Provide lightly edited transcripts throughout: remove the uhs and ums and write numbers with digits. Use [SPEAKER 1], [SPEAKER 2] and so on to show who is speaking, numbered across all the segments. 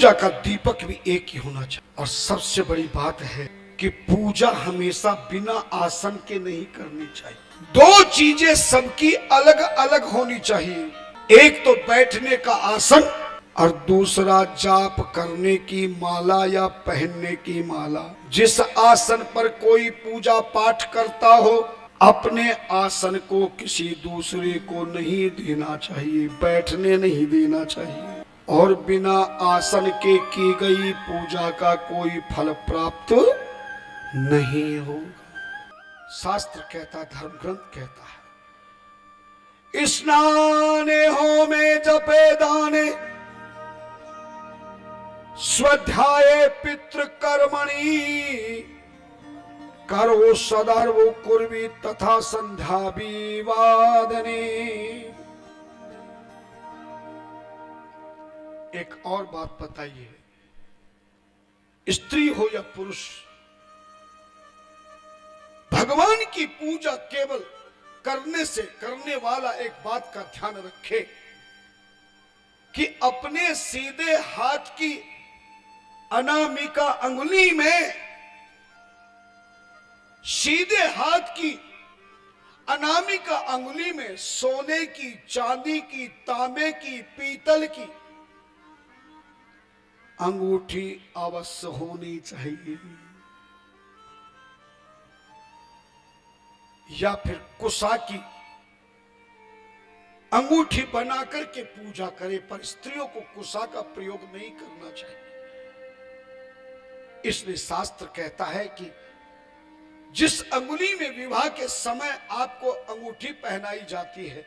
[SPEAKER 1] पूजा का दीपक भी एक ही होना चाहिए। और सबसे बड़ी बात है कि पूजा हमेशा बिना आसन के नहीं करनी चाहिए। दो चीजें सबकी अलग अलग होनी चाहिए। एक तो बैठने का आसन और दूसरा जाप करने की माला या पहनने की माला। जिस आसन पर कोई पूजा पाठ करता हो, अपने आसन को किसी दूसरे को नहीं देना चाहिए, बैठने नहीं देना चाहिए। और बिना आसन के की गई पूजा का कोई फल प्राप्त नहीं होगा। शास्त्र कहता, धर्म ग्रंथ कहता है, स्नाने होमे जपे दाने स्वाध्याये पितृ कर्मणि करो सदैव कुर्वी तथा संध्या विवादने। एक और बात बताइए, स्त्री हो या पुरुष, भगवान की पूजा केवल करने से करने वाला एक बात का ध्यान रखे कि अपने सीधे हाथ की अनामिका अंगुली में, सीधे हाथ की अनामिका अंगुली में सोने की, चांदी की, तांबे की, पीतल की अंगूठी अवश्य होनी चाहिए। या फिर कुशा की अंगूठी बनाकर के पूजा करे, पर स्त्रियों को कुशा का प्रयोग नहीं करना चाहिए। इसलिए शास्त्र कहता है कि जिस अंगुली में विवाह के समय आपको अंगूठी पहनाई जाती है,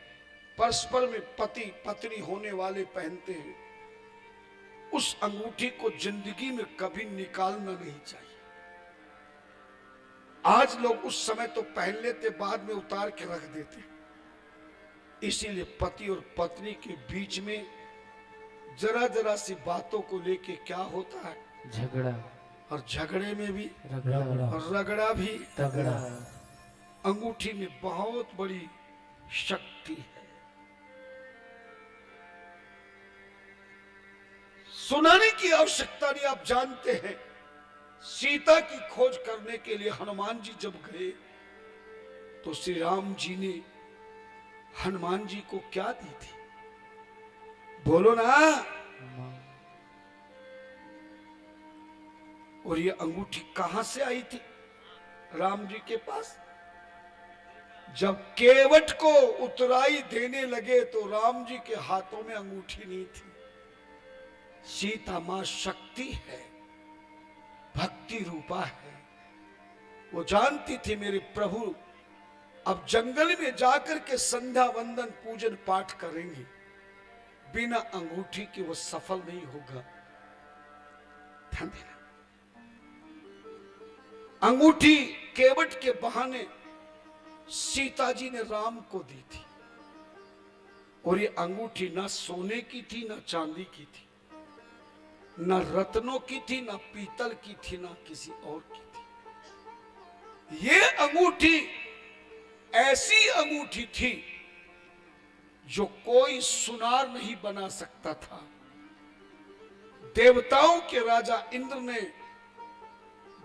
[SPEAKER 1] परस्पर में पति पत्नी होने वाले पहनते हैं, उस अंगूठी को जिंदगी में कभी निकालना नहीं चाहिए। आज लोग उस समय तो पहन लेते, बाद में उतार के रख देते। इसीलिए पति और पत्नी के बीच में जरा जरा सी बातों को लेके क्या होता है,
[SPEAKER 2] झगड़ा,
[SPEAKER 1] और झगड़े में भी
[SPEAKER 2] रगड़ा,
[SPEAKER 1] और रगड़ा भी
[SPEAKER 2] तगड़ा।
[SPEAKER 1] अंगूठी में बहुत बड़ी शक्ति है। सुनाने की आवश्यकता नहीं, आप जानते हैं सीता की खोज करने के लिए हनुमान जी जब गए तो श्री राम जी ने हनुमान जी को क्या दी थी, बोलो ना। और ये अंगूठी कहां से आई थी राम जी के पास? जब केवट को उतराई देने लगे तो राम जी के हाथों में अंगूठी नहीं थी। सीता मां शक्ति है, भक्ति रूपा है। वो जानती थी मेरे प्रभु अब जंगल में जाकर के संध्या वंदन पूजन पाठ करेंगे, बिना अंगूठी के वो सफल नहीं होगा। ध्यान देना, अंगूठी केवट के बहाने सीता जी ने राम को दी थी। और ये अंगूठी ना सोने की थी, ना चांदी की थी, ना रत्नों की थी, ना पीतल की थी, ना किसी और की थी। ये अंगूठी ऐसी अंगूठी थी जो कोई सुनार नहीं बना सकता था। देवताओं के राजा इंद्र ने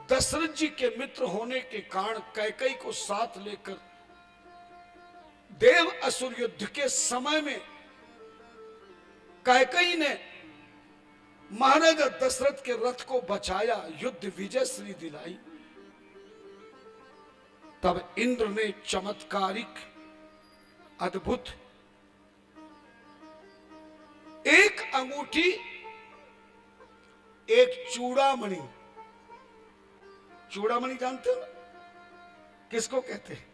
[SPEAKER 1] दशरथ जी के मित्र होने के कारण कैकेयी को साथ लेकर देव असुर युद्ध के समय में कैकेयी ने महाराजा दशरथ के रथ को बचाया, युद्ध विजय श्री दिलाई। तब इंद्र ने चमत्कारिक अद्भुत एक अंगूठी, एक चूड़ामणि, चूड़ामणि जानते हो ना किसको कहते हैं?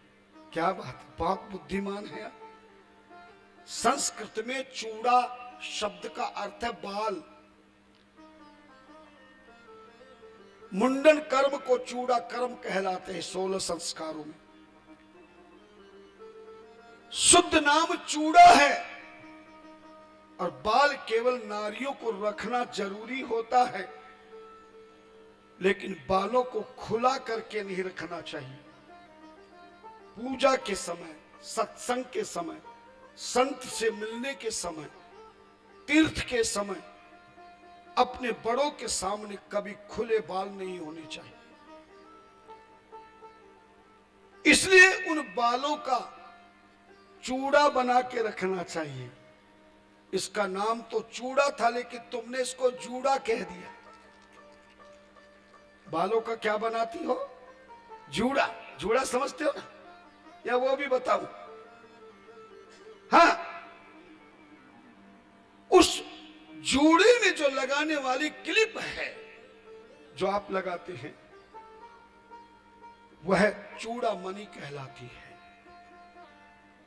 [SPEAKER 1] क्या बात है, बहुत बुद्धिमान है। संस्कृत में चूड़ा शब्द का अर्थ है बाल। मुंडन कर्म को चूड़ा कर्म कहलाते हैं 16 संस्कारों में। शुद्ध नाम चूड़ा है। और बाल केवल नारियों को रखना जरूरी होता है, लेकिन बालों को खुला करके नहीं रखना चाहिए। पूजा के समय, सत्संग के समय, संत से मिलने के समय, तीर्थ के समय अपने बड़ों के सामने कभी खुले बाल नहीं होने चाहिए। इसलिए उन बालों का चूड़ा बना के रखना चाहिए। इसका नाम तो चूड़ा था, लेकिन तुमने इसको जूड़ा कह दिया। बालों का क्या बनाती हो? जूड़ा। जूड़ा समझते हो ना, या वो भी बताऊं? हाँ, उस जूड़े में जो लगाने वाली क्लिप है, जो आप लगाते हैं, वह चूड़ामणि कहलाती है।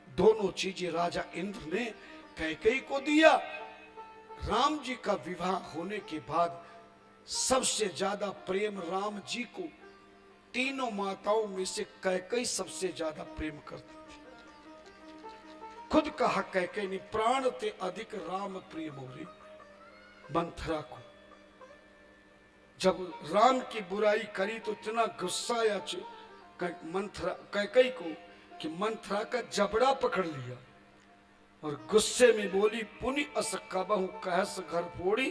[SPEAKER 1] दोनों चीजें राजा इंद्र ने कैकेयी को दिया। राम जी का विवाह होने के बाद सबसे ज्यादा प्रेम राम जी को तीनों माताओं में से कैकेयी सबसे ज्यादा प्रेम करती थी। खुद कहा कैकेयी ने, प्राण ते अधिक राम प्रिय मोरे, मंथरा को। जब राम की बुराई करी तो इतना गुस्सा आया मंथरा कैकेयी को कि मंथरा का जबड़ा पकड़ लिया और गुस्से में बोली, पुनि अस कबहु कहस घर फोड़ी,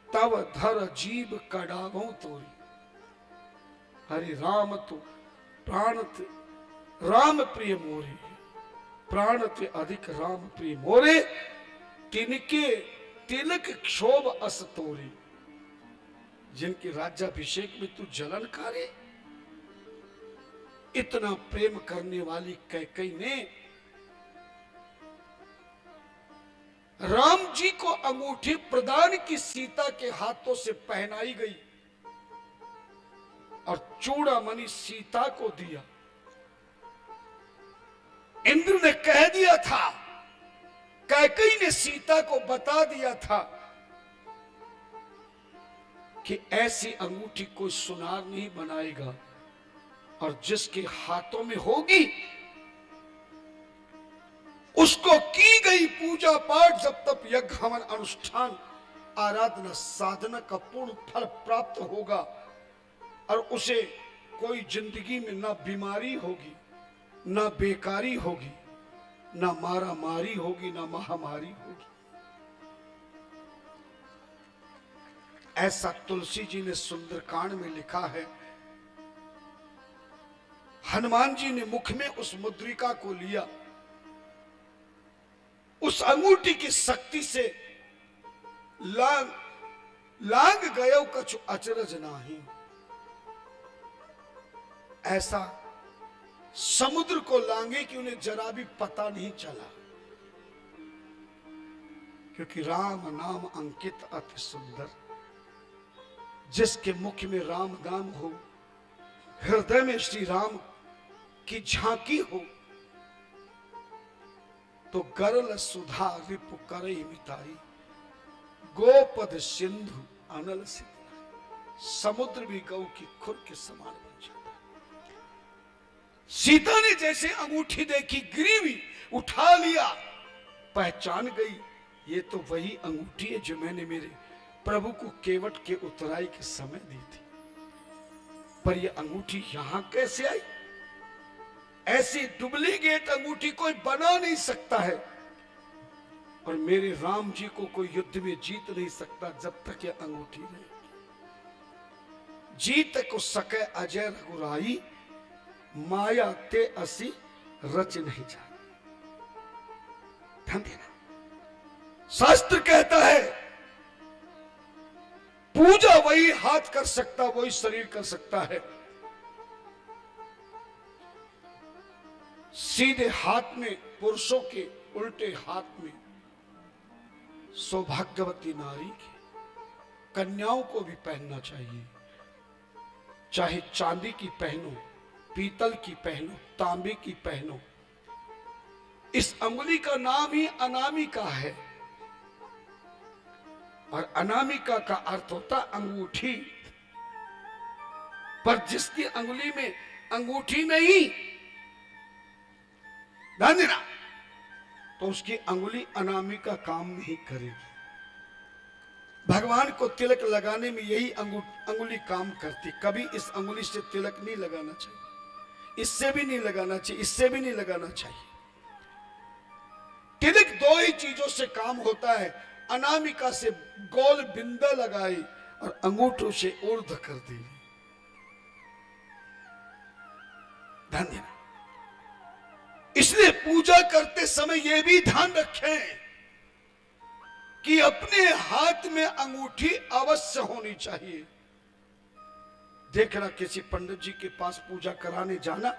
[SPEAKER 1] तब धर जीव कडावों तोरी। हरे राम तो प्राण ते राम प्रिय मोरे, प्राण ते अधिक राम प्रिय मोरे, तिनके तिलक क्षोभ अस तोरी। जिनके राज्याभिषेक में तू जलन करे। इतना प्रेम करने वाली कैकेयी ने राम जी को अंगूठी प्रदान की, सीता के हाथों से पहनाई गई और चूड़ामणि सीता को दिया। इंद्र ने कह दिया था, कैकेयी ने सीता को बता दिया था कि ऐसी अंगूठी कोई सुनार नहीं बनाएगा, और जिसके हाथों में होगी उसको की गई पूजा पाठ, जब तक यज्ञ हवन अनुष्ठान आराधना साधना का पूर्ण फल प्राप्त होगा, और उसे कोई जिंदगी में ना बीमारी होगी, ना बेकारी होगी, ना मारा मारी होगी, ना महामारी होगी। ऐसा तुलसी जी ने सुंदरकांड में लिखा है। हनुमान जी ने मुख में उस मुद्रिका को लिया, उस अंगूठी की शक्ति से लांग गयो कछु अचरज नाही। ऐसा समुद्र को लांगे कि उन्हें जरा भी पता नहीं चला, क्योंकि राम नाम अंकित अति सुंदर। जिसके मुख में राम नाम हो, हृदय में श्री राम की झांकी हो, तो गरल सुधा रिपु करई मिताई, गोपद सिंधु अनल से। समुद्र भी गौ की खुर के समान बन जाता। सीता ने जैसे अंगूठी देखी, गिरीवी उठा लिया, पहचान गई, ये तो वही अंगूठी है जो मैंने मेरे प्रभु को केवट के उतराई के समय दी थी। पर यह अंगूठी यहां कैसे आई? ऐसी डुप्लीकेट अंगूठी कोई बना नहीं सकता है, और मेरे राम जी को कोई युद्ध में जीत नहीं सकता जब तक यह अंगूठी रहेगी। जीत को सके अजय रघुराई, माया ते असी रच नहीं जाए। ध्यान देना, शास्त्र कहता है पूजा वही हाथ कर सकता, वही शरीर कर सकता है। सीधे हाथ में पुरुषों के, उल्टे हाथ में सौभाग्यवती नारी के, कन्याओं को भी पहनना चाहिए। चाहे चांदी की पहनो, पीतल की पहनो, तांबे की पहनो। इस अंगुली का नाम ही अनामिका है, और अनामिका का अर्थ होता अंगूठी। पर जिसकी अंगुली में अंगूठी नहीं, ध्यान देना, तो उसकी अंगुली अनामिका काम नहीं करेगी। भगवान को तिलक लगाने में यही अंगुली काम करती। कभी इस अंगुली से तिलक नहीं लगाना चाहिए, इससे भी नहीं लगाना चाहिए, इससे भी नहीं लगाना चाहिए। तिलक दो ही चीजों से काम होता है, अनामिका से गोल बिंदा लगाई और अंगूठों से ऊर्ध्व कर दी। ध्यान देना, इसलिए पूजा करते समय यह भी ध्यान रखें कि अपने हाथ में अंगूठी अवश्य होनी चाहिए। देखना, किसी पंडित जी के पास पूजा कराने जाना,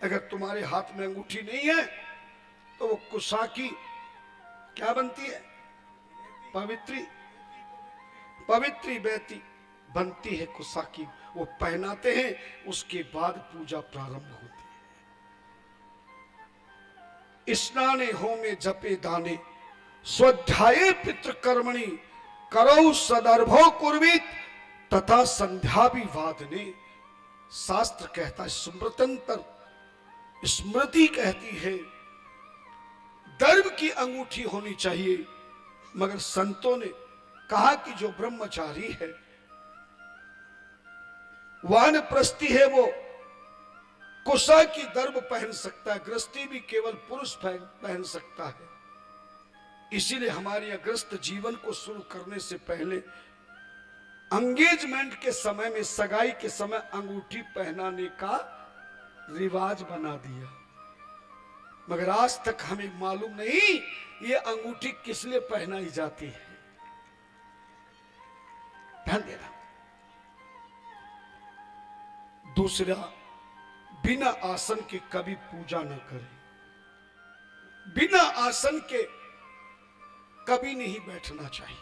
[SPEAKER 1] अगर तुम्हारे हाथ में अंगूठी नहीं है तो वो कुशाकी क्या बनती है, पवित्री बेटी बनती है कुशाकी, वो पहनाते हैं, उसके बाद पूजा प्रारंभ होती है। स्नाने होमे जपे दाने स्वाध्याये पितृकर्मणि करौ सदर्भो कुर्वीत तथा संध्या भी वादने। शास्त्र कहता है, स्मृतंतर स्मृति कहती है दर्भ की अंगूठी होनी चाहिए, मगर संतों ने कहा कि जो ब्रह्मचारी है, वानप्रस्थी है, वो कुशा की दर्भ पहन सकता है, गृहस्थी भी केवल पुरुष पहन सकता है। इसीलिए हमारे अग्रस्त जीवन को शुरू करने से पहले एंगेजमेंट के समय में, सगाई के समय अंगूठी पहनाने का रिवाज बना दिया, मगर आज तक हमें मालूम नहीं ये अंगूठी किस लिए पहनाई जाती है। ध्यान देना। दूसरा, बिना आसन के कभी पूजा न करें। बिना आसन के कभी नहीं बैठना चाहिए।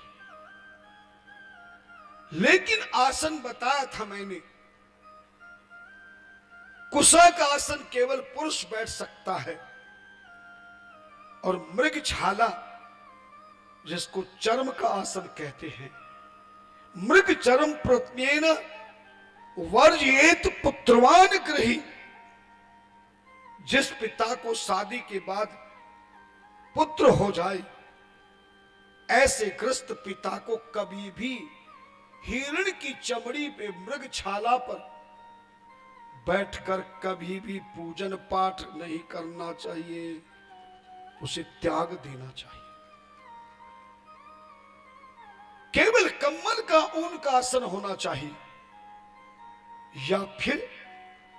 [SPEAKER 1] लेकिन आसन बताया था मैंने, कुशा का आसन केवल पुरुष बैठ सकता है, और मृगछाला जिसको चर्म का आसन कहते हैं, मृग चर्म प्रत्येन वर्जयेत पुत्रवान गृही। जिस पिता को शादी के बाद पुत्र हो जाए, ऐसे ग्रस्त पिता को कभी भी हिरण की चमड़ी पे, मृगछाला पर बैठकर कभी भी पूजन पाठ नहीं करना चाहिए, उसे त्याग देना चाहिए। केवल कम्बल का ऊन का आसन होना चाहिए, या फिर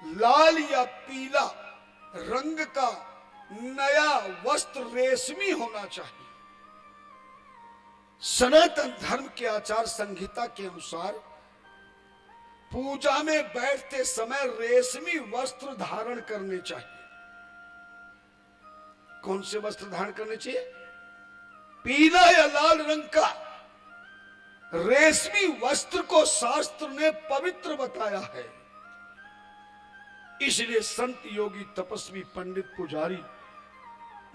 [SPEAKER 1] लाल या पीला रंग का नया वस्त्र रेशमी होना चाहिए। सनातन धर्म के आचार संहिता के अनुसार पूजा में बैठते समय रेशमी वस्त्र धारण करने चाहिए। कौन से वस्त्र धारण करने चाहिए? पीला या लाल रंग का रेशमी वस्त्र को शास्त्र ने पवित्र बताया है। इसलिए संत, योगी, तपस्वी, पंडित, पुजारी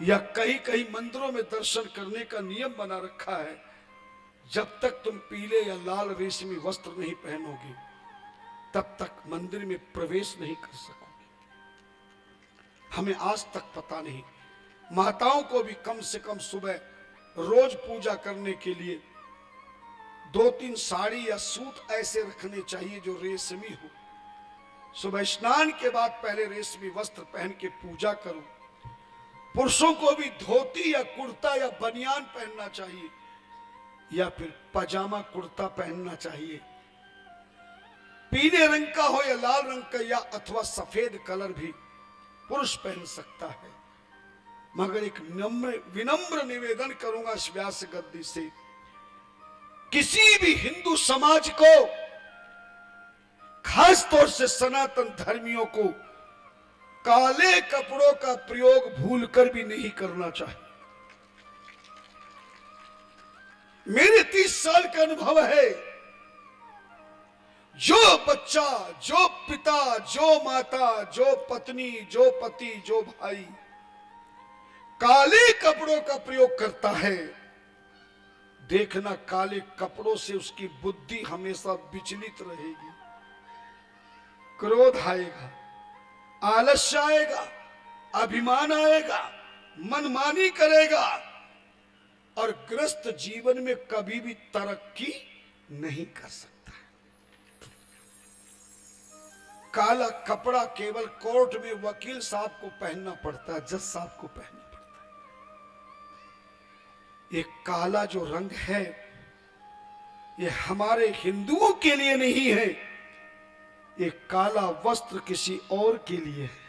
[SPEAKER 1] या कहीं कहीं मंदिरों में दर्शन करने का नियम बना रखा है, जब तक तुम पीले या लाल रेशमी वस्त्र नहीं पहनोगे तब तक मंदिर में प्रवेश नहीं कर सकोगे। हमें आज तक पता नहीं, माताओं को भी कम से कम सुबह रोज पूजा करने के लिए 2-3 साड़ी या सूट ऐसे रखने चाहिए जो रेशमी हो। सुबह स्नान के बाद पहले रेशमी वस्त्र पहन के पूजा करो। पुरुषों को भी धोती या कुर्ता या बनियान पहनना चाहिए, या फिर पजामा कुर्ता पहनना चाहिए। पीले रंग का हो या लाल रंग का, या अथवा सफेद कलर भी पुरुष पहन सकता है। मगर एक विनम्र निवेदन करूंगा इस व्यास गद्दी से, किसी भी हिंदू समाज को, खास तौर से सनातन धर्मियों को, काले कपड़ों का प्रयोग भूलकर भी नहीं करना चाहिए। मेरे 30 साल का अनुभव है, जो बच्चा, जो पिता, जो माता, जो पत्नी, जो पति, जो भाई काले कपड़ों का प्रयोग करता है, देखना काले कपड़ों से उसकी बुद्धि हमेशा विचलित रहेगी। क्रोध आएगा, आलस्य आएगा, अभिमान आएगा, मनमानी करेगा, और ग्रस्त जीवन में कभी भी तरक्की नहीं कर सकता। काला कपड़ा केवल कोर्ट में वकील साहब को पहनना पड़ता है, जज साहब को पहनना पड़ता है। ये काला जो रंग है ये हमारे हिंदुओं के लिए नहीं है, ये काला वस्त्र किसी और के लिए है।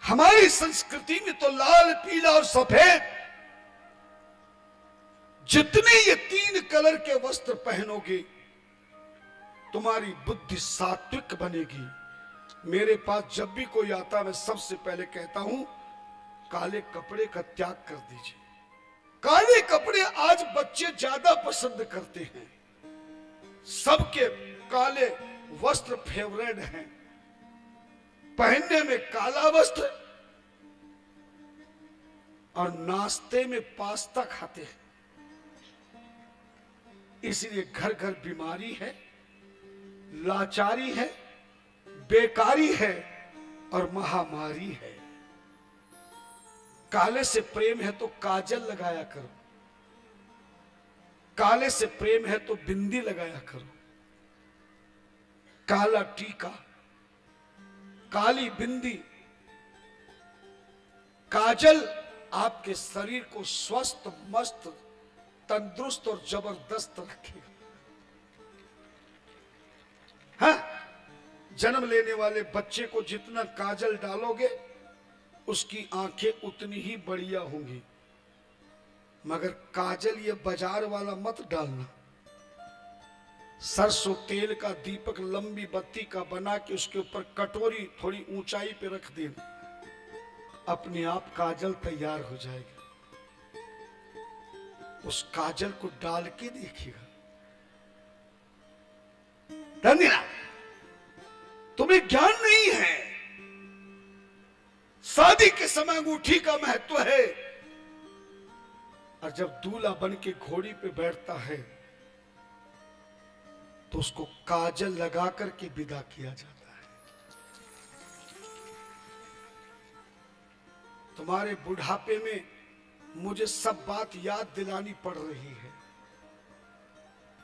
[SPEAKER 1] हमारी संस्कृति में तो लाल, पीला और सफेद, जितने ये 3 कलर के वस्त्र पहनोगे तुम्हारी बुद्धि सात्विक बनेगी। मेरे पास जब भी कोई आता मैं सबसे पहले कहता हूं काले कपड़े का त्याग कर दीजिए। काले कपड़े आज बच्चे ज्यादा पसंद करते हैं, सबके काले वस्त्र फेवरेट हैं। पहनने में काला वस्त्र और नाश्ते में पास्ता खाते हैं। इसलिए घर घर बीमारी है, लाचारी है, बेकारी है और महामारी है। काले से प्रेम है तो काजल लगाया करो, काले से प्रेम है तो बिंदी लगाया करो। काला टीका, काली बिंदी, काजल आपके शरीर को स्वस्थ, मस्त, तंदुरुस्त और जबरदस्त रखेगा। हाँ, जन्म लेने वाले बच्चे को जितना काजल डालोगे उसकी आंखें उतनी ही बढ़िया होंगी, मगर काजल ये बाजार वाला मत डालना। सरसों तेल का दीपक लंबी बत्ती का बना के उसके ऊपर कटोरी थोड़ी ऊंचाई पे रख देना, अपने आप काजल तैयार हो जाएगा। उस काजल को डाल के देखिएगा, धन्यवाद। तुम्हें ज्ञान नहीं है, शादी के समय अंगूठी का महत्व है, और जब दूल्हा बन के घोड़ी पे बैठता है तो उसको काजल लगा करके विदा किया जाता है। तुम्हारे बुढ़ापे में मुझे सब बात याद दिलानी पड़ रही है।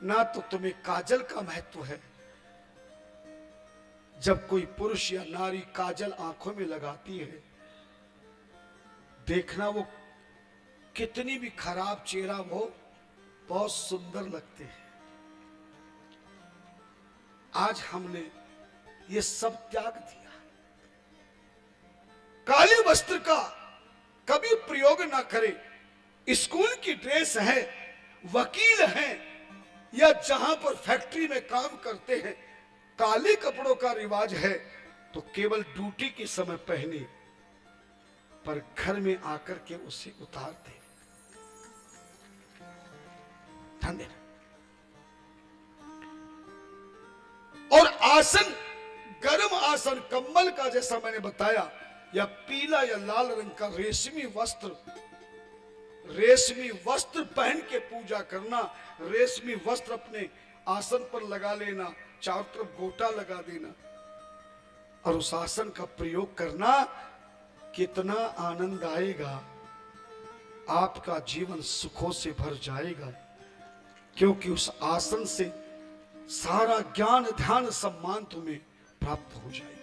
[SPEAKER 1] ना तो तुम्हें काजल का महत्व है, जब कोई पुरुष या नारी काजल आंखों में लगाती है, देखना वो कितनी भी खराब चेहरा हो बहुत सुंदर लगते हैं। आज हमने ये सब त्याग दिया। काले वस्त्र का कभी प्रयोग ना करें। स्कूल की ड्रेस है, वकील हैं या जहां पर फैक्ट्री में काम करते हैं, काले कपड़ों का रिवाज है तो केवल ड्यूटी के समय पहने, पर घर में आकर के उसे उतार दे। धन्यवाद। और आसन, गर्म आसन, कंबल का जैसा मैंने बताया, या पीला या लाल रंग का रेशमी वस्त्र पहन के पूजा करना, रेशमी वस्त्र अपने आसन पर लगा लेना, चारों तरफ गोटा लगा देना और उस आसन का प्रयोग करना, कितना आनंद आएगा। आपका जीवन सुखों से भर जाएगा, क्योंकि उस आसन से सारा ज्ञान, ध्यान, सम्मान तुम्हें प्राप्त हो जाएगा।